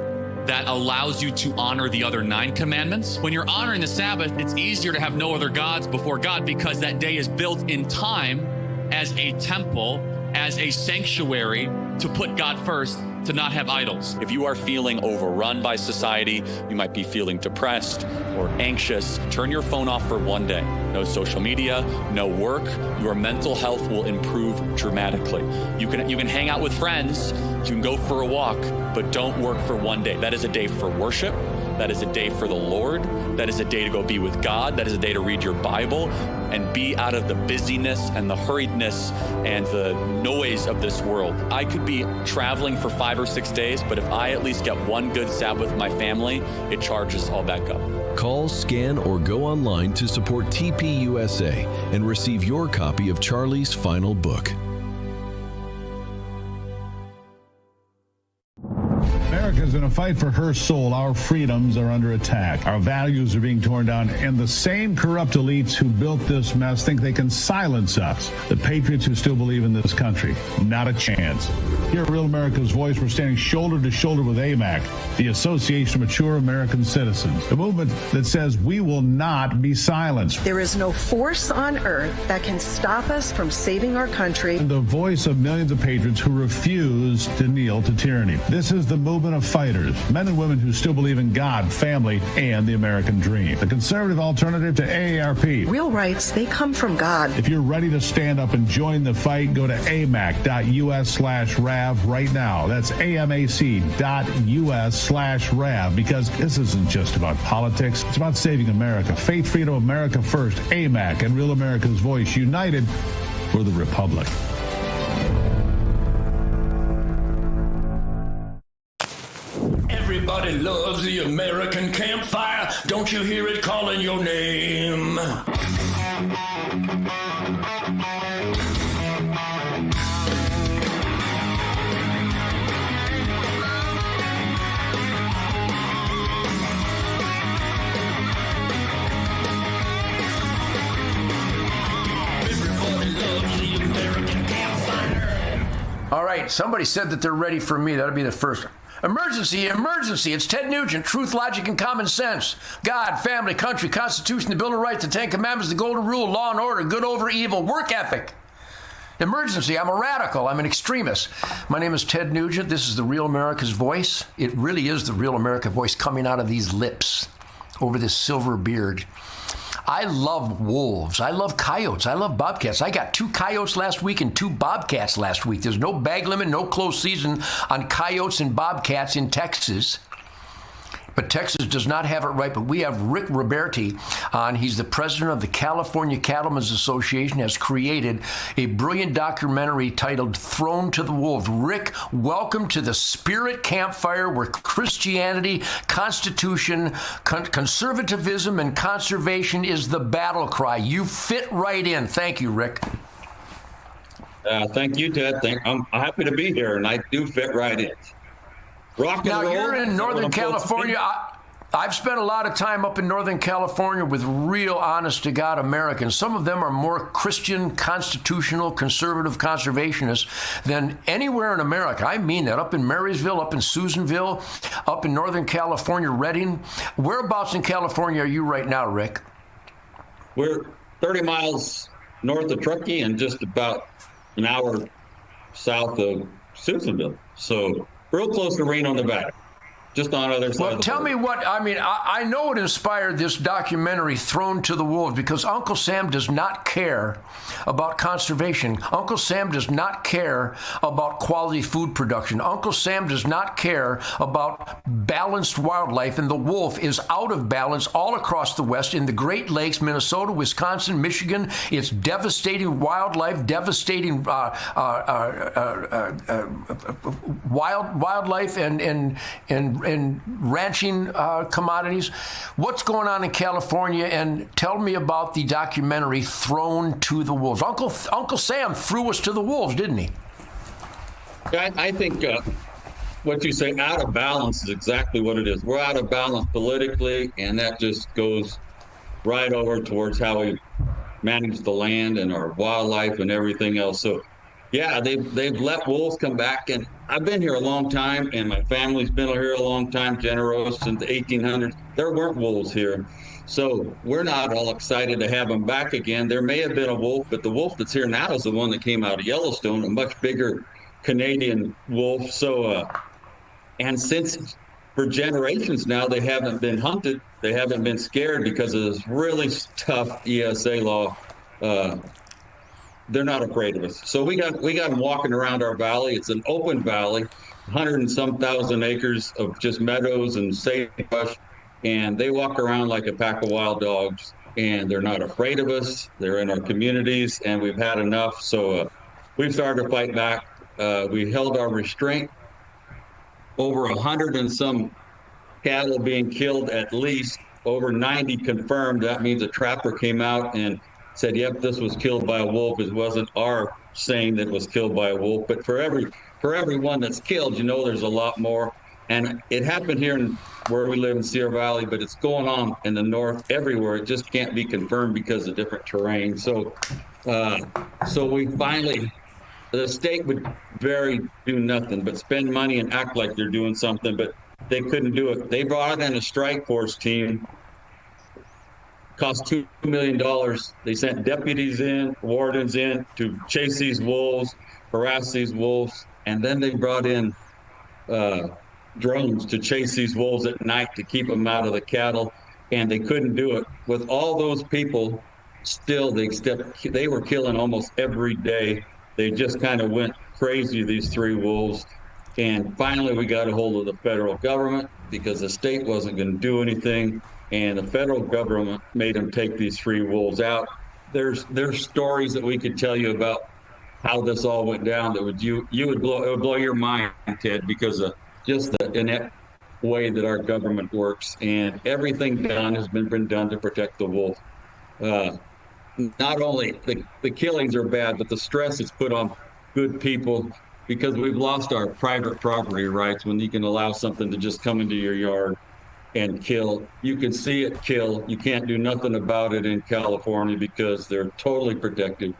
that allows you to honor the other 9 commandments. When you're honoring the Sabbath, it's easier to have no other gods before God, because that day is built in time as a temple, as a sanctuary to put God first, to not have idols. If you are feeling overrun by society, you might be feeling depressed or anxious, turn your phone off for one day. No social media, no work. Your mental health will improve dramatically. You can hang out with friends, you can go for a walk, but don't work for one day. That is a day for worship. That is a day for the Lord. That is a day to go be with God. That is a day to read your Bible and be out of the busyness and the hurriedness and the noise of this world. I could be traveling for 5 or 6 days, but if I at least get one good Sabbath with my family, it charges all back up. Call, scan, or go online to support TPUSA and receive your copy of Charlie's final book. America's in a fight for her soul. Our freedoms are under attack. Our values are being torn down, and the same corrupt elites who built this mess think they can silence us. The patriots who still believe in this country, not a chance. Here at Real America's Voice, we're standing shoulder to shoulder with AMAC, the Association of Mature American Citizens, a movement that says we will not be silenced. There is no force on earth that can stop us from saving our country. The voice of millions of patriots who refuse to kneel to tyranny. This is the movement of fighters, men and women who still believe in God, family, and the American dream. The conservative alternative to AARP. Real rights, they come from God. If you're ready to stand up and join the fight, go to amac.us/RAV right now. That's amac.us/RAV, because this isn't just about politics. It's about saving America. Faith, freedom, America first. AMAC and Real America's Voice, united for the Republic. Everybody loves the American campfire. Don't you hear it calling your name? Everybody loves the American campfire. All right, somebody said that they're ready for me. That'll be the first. Emergency, emergency. It's Ted Nugent. Truth, logic, and common sense. God, family, country, Constitution, the Bill of Rights, the 10 Commandments, the Golden Rule, law and order, good over evil, work ethic. Emergency. I'm a radical. I'm an extremist. My name is Ted Nugent. This is the Real America's Voice. It really is the Real America voice coming out of these lips over this silver beard. I love wolves. I love coyotes. I love bobcats. I got 2 coyotes last week and 2 bobcats last week. There's no bag limit, no closed season on coyotes and bobcats in Texas. But Texas does not have it right. But we have Rick Roberti on. He's the president of the California Cattlemen's Association, has created a brilliant documentary titled Thrown to the Wolves. Rick, welcome to the Spirit Campfire, where Christianity, Constitution, conservatism, and conservation is the battle cry. You fit right in. Thank you, Rick. Thank you, Ted. I'm happy to be here, and I do fit right in. Rock and now, roll. you're in Northern California. I've spent a lot of time up in Northern California with real honest-to-God Americans. Some of them are more Christian, constitutional, conservative conservationists than anywhere in America. I mean that. Up in Marysville, up in Susanville, up in Northern California, Redding. Whereabouts in California are you right now, Rick? We're 30 miles north of Truckee and just about an hour south of Susanville. So real close to Reno, Nevada. Just on the other side. Well, tell me what, I mean, I know what inspired this documentary, Thrown to the Wolves, because Uncle Sam does not care about conservation. Uncle Sam does not care about quality food production. Uncle Sam does not care about balanced wildlife, and the wolf is out of balance all across the West, in the Great Lakes, Minnesota, Wisconsin, Michigan. It's devastating wildlife, devastating wildlife and ranching commodities. What's going on in California? And tell me about the documentary Thrown to the Wolves. Uncle Sam threw us to the wolves, didn't he? I think what you say, out of balance, is exactly what it is. We're out of balance politically, and that just goes right over towards how we manage the land and our wildlife and everything else. So yeah, they've let wolves come back, and I've been here a long time, and my family's been here a long time, Generos, since the 1800s. There weren't wolves here, so we're not all excited to have them back again. There may have been a wolf, but the wolf that's here now is the one that came out of Yellowstone, a much bigger Canadian wolf. So, and since for generations now, they haven't been hunted, they haven't been scared because of this really tough ESA law. They're not afraid of us. So we got them walking around our valley. It's an open valley, 100 and some thousand acres of just meadows and sagebrush, and they walk around like a pack of wild dogs, and they're not afraid of us. They're in our communities, and we've had enough. So we've started to fight back. We held our restraint. Over 100 and some cattle being killed, at least over 90 confirmed. That means a trapper came out and said, yep, this was killed by a wolf. It wasn't our saying that it was killed by a wolf. But for every one that's killed, you know, there's a lot more. And it happened here in where we live in Sierra Valley, but it's going on in the north everywhere. It just can't be confirmed because of different terrain. So we finally, the state would do nothing but spend money and act like they're doing something, but they couldn't do it. They brought in a strike force team. Cost $2 million. They sent deputies in, wardens in to chase these wolves, harass these wolves, and then they brought in drones to chase these wolves at night to keep them out of the cattle, and they couldn't do it. With all those people, still they were killing almost every day. They just kind of went crazy, these three wolves, and finally we got a hold of the federal government because the state wasn't going to do anything. And the federal government made them take these three wolves out. There's stories that we could tell you about how this all went down that would it would blow your mind, Ted, because of just the inept way that our government works. And everything done has been done to protect the wolf. Not only the killings are bad, but the stress is put on good people because we've lost our private property rights when you can allow something to just come into your yard and kill. You can see it kill. You can't do nothing about it in California because they're totally protected.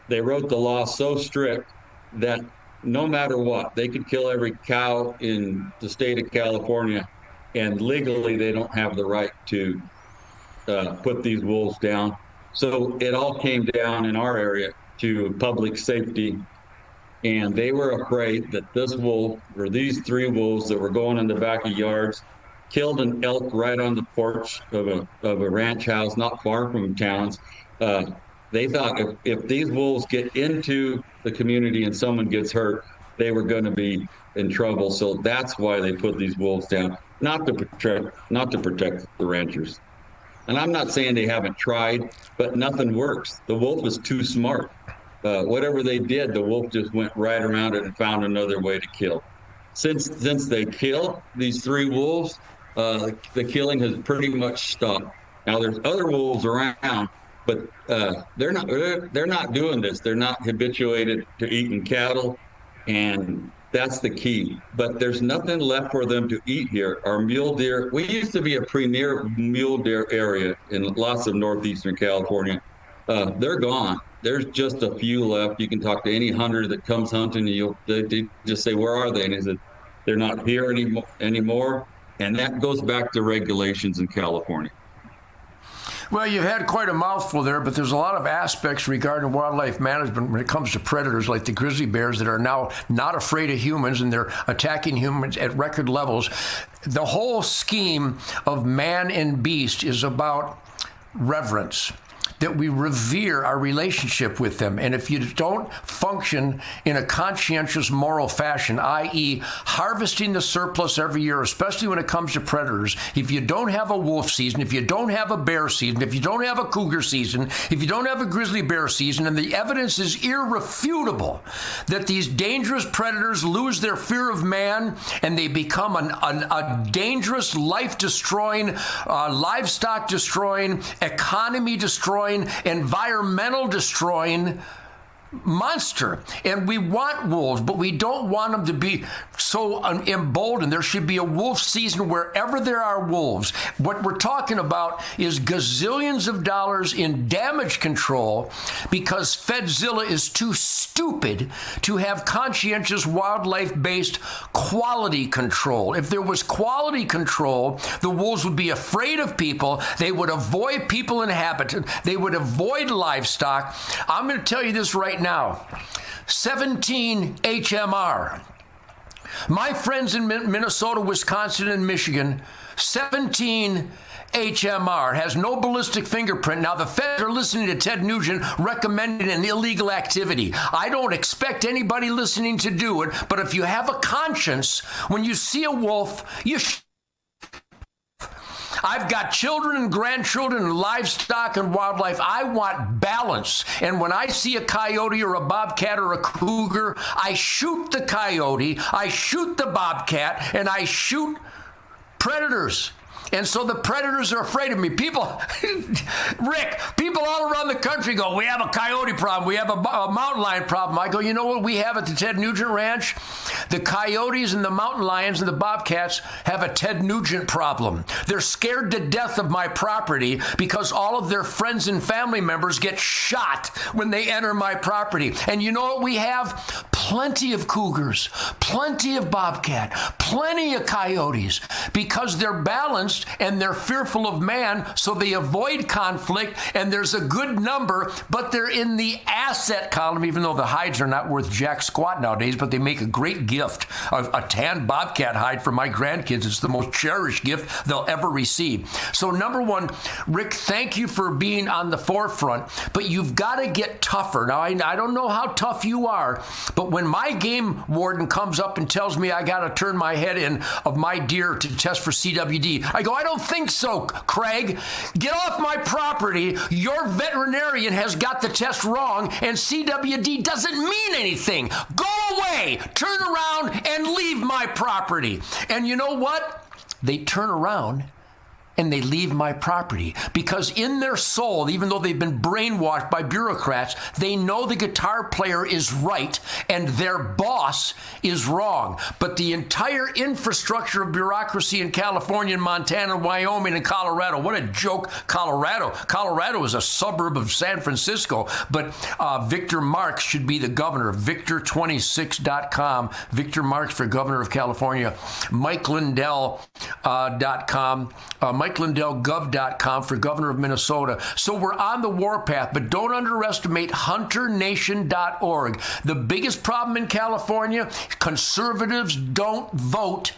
They wrote the law so strict that no matter what, they could kill every cow in the state of California, and legally they don't have the right to put these wolves down. So it all came down in our area to public safety, and they were afraid that this wolf, or these three wolves that were going in the back of yards, killed an elk right on the porch of a ranch house not far from towns. They thought if these wolves get into the community and someone gets hurt, they were going to be in trouble. So that's why they put these wolves down, not to protect the ranchers. And I'm not saying they haven't tried, but nothing works. The wolf is too smart. Whatever they did, the wolf just went right around it and found another way to kill. Since they killed these three wolves, the killing has pretty much stopped. Now there's other wolves around, but they're not doing this. They're not habituated to eating cattle, and That's the key. But there's nothing left for them to eat here. Our mule deer, we used to be a premier mule deer area in lots of northeastern California. They're gone. There's just a few left. You can talk to any hunter that comes hunting, and they just say, where are they? And he said, they're not here anymore. And that goes back to regulations in California. Well, you've had quite a mouthful there, but there's a lot of aspects regarding wildlife management when it comes to predators like the grizzly bears that are now not afraid of humans, and they're attacking humans at record levels. The whole scheme of man and beast is about reverence, that we revere our relationship with them. And if you don't function in a conscientious moral fashion, i.e. harvesting the surplus every year, especially when it comes to predators, if you don't have a wolf season, if you don't have a bear season, if you don't have a cougar season, if you don't have a grizzly bear season, and the evidence is irrefutable that these dangerous predators lose their fear of man and they become a dangerous, life-destroying, livestock-destroying, economy-destroying, environmental destroying monster. And we want wolves, but we don't want them to be so emboldened. There should be a wolf season wherever there are wolves. What we're talking about is gazillions of dollars in damage control because Fedzilla is too stupid to have conscientious wildlife-based quality control. If there was quality control, the wolves would be afraid of people. They would avoid people inhabited. They would avoid livestock. I'm going to tell you this right now. 17 HMR. My friends in Minnesota, Wisconsin, and Michigan, 17 HMR has no ballistic fingerprint. Now, the feds are listening to Ted Nugent recommending an illegal activity. I don't expect anybody listening to do it, but if you have a conscience, when you see a wolf, you I've got children and grandchildren and livestock and wildlife. I want balance. And when I see a coyote or a bobcat or a cougar, I shoot the coyote, I shoot the bobcat, and I shoot predators. And so the predators are afraid of me. People, Rick, people all around the country go, we have a coyote problem. We have a mountain lion problem. I go, you know what we have at the Ted Nugent Ranch? The coyotes and the mountain lions and the bobcats have a Ted Nugent problem. They're scared to death of my property because all of their friends and family members get shot when they enter my property. And you know what we have? Plenty of cougars, plenty of bobcat, plenty of coyotes, because they're balanced and they're fearful of man, so they avoid conflict, and there's a good number, but they're in the asset column, even though the hides are not worth jack squat nowadays, but they make a great gift. A tan bobcat hide for my grandkids. It's the most cherished gift they'll ever receive. So number one, Rick, thank you for being on the forefront, but you've got to get tougher. Now, I don't know how tough you are, but when my game warden comes up and tells me I got to turn my head in of my deer to test for CWD, I go, I don't think so, Craig. Get off my property. Your veterinarian has got the test wrong, and CWD doesn't mean anything. Go away, turn around, and leave my property. And you know what? They turn around and they leave my property because in their soul, even though they've been brainwashed by bureaucrats, they know the guitar player is right and their boss is wrong. But the entire infrastructure of bureaucracy in California and Montana, Wyoming, and Colorado, what a joke, Colorado. Colorado is a suburb of San Francisco, but Victor Marx should be the governor. Victor26.com. Victor Marx for governor of California. MikeLindell.com. MikeLindellGov.com for governor of Minnesota. So we're on the warpath, but don't underestimate HunterNation.org. The biggest problem in California, conservatives don't vote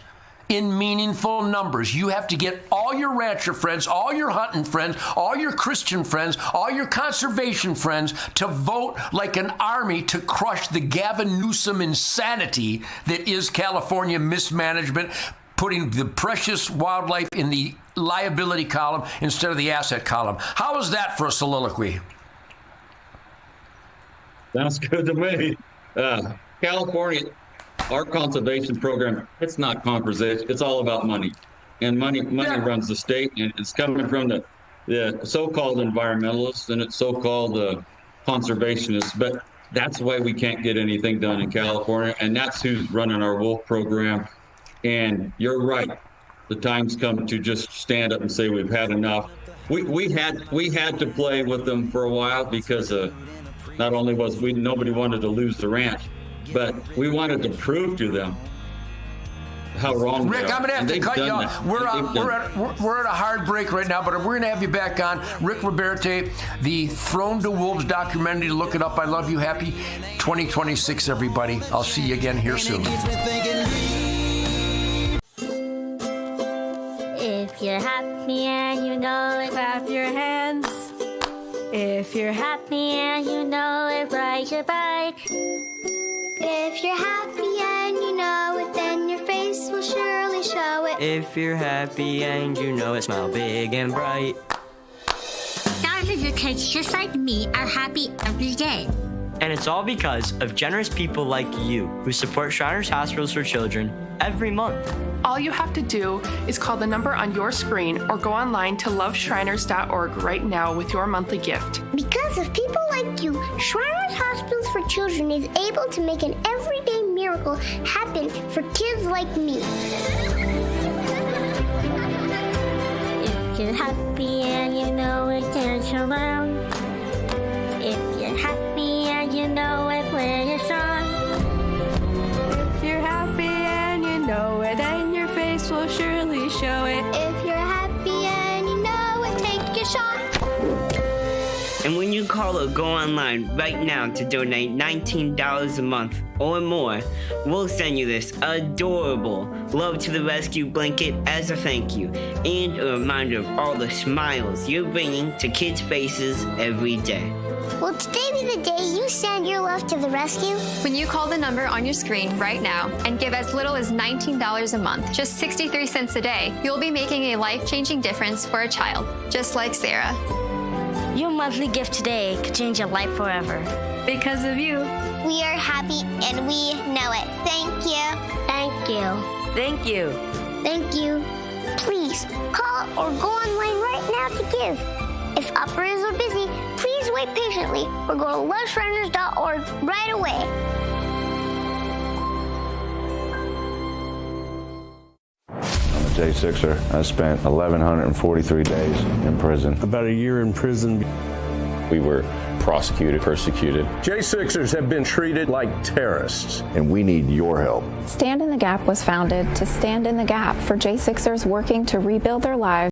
in meaningful numbers. You have to get all your rancher friends, all your hunting friends, all your Christian friends, all your conservation friends to vote like an army to crush the Gavin Newsom insanity that is California mismanagement, putting the precious wildlife in the liability column instead of the asset column. How is that for a soliloquy? Sounds good to me. California, our conservation program, it's not conversation. It's all about money. And money runs the state, and it's coming from the so-called environmentalists and it's so-called conservationists. But That's why we can't get anything done in California, and that's who's running our wolf program. And you're right. The time's come to just stand up and say we've had enough. We had to play with them for a while because not only nobody wanted to lose the ranch, but we wanted to prove to them how wrong Rick, they are. I'm going to have to cut you off. We're at a hard break right now, but we're going to have you back on. Rick Roberte, the Throne to Wolves documentary. Look it up. I love you. Happy 2026, everybody. I'll see you again here soon. If you're happy and you know it, clap your hands. If you're happy and you know it, ride your bike. If you're happy and you know it, then your face will surely show it. If you're happy and you know it, smile big and bright. Thousands of kids just like me are happy every day. And it's all because of generous people like you who support Shriners Hospitals for Children every month. All you have to do is call the number on your screen or go online to loveshriners.org right now with your monthly gift. Because of people like you, Shriners Hospitals for Children is able to make an everyday miracle happen for kids like me. If you're happy and you know it, dance around. If you're happy and you know it, play a song. If you're happy and you know it, then your face will surely show it. If you're happy and you know it, take your shot. And when you call or go online right now to donate $19 a month or more, we'll send you this adorable Love to the Rescue blanket as a thank you and a reminder of all the smiles you're bringing to kids' faces every day. Will today be the day you send your love to the rescue? When you call the number on your screen right now and give as little as $19 a month, just 63 cents a day, you'll be making a life-changing difference for a child, just like Sarah. Your monthly gift today could change your life forever. Because of you. We are happy and we know it. Thank you. Thank you. Thank you. Thank you. Please call or go online right now to give. If operators are busy, please wait patiently or go to loveshriners.org right away. I'm a J6er. I spent 1,143 days in prison. About a year in prison. We were prosecuted, persecuted. J6ers have been treated like terrorists. And we need your help. Stand in the Gap was founded to stand in the gap for J6ers working to rebuild their lives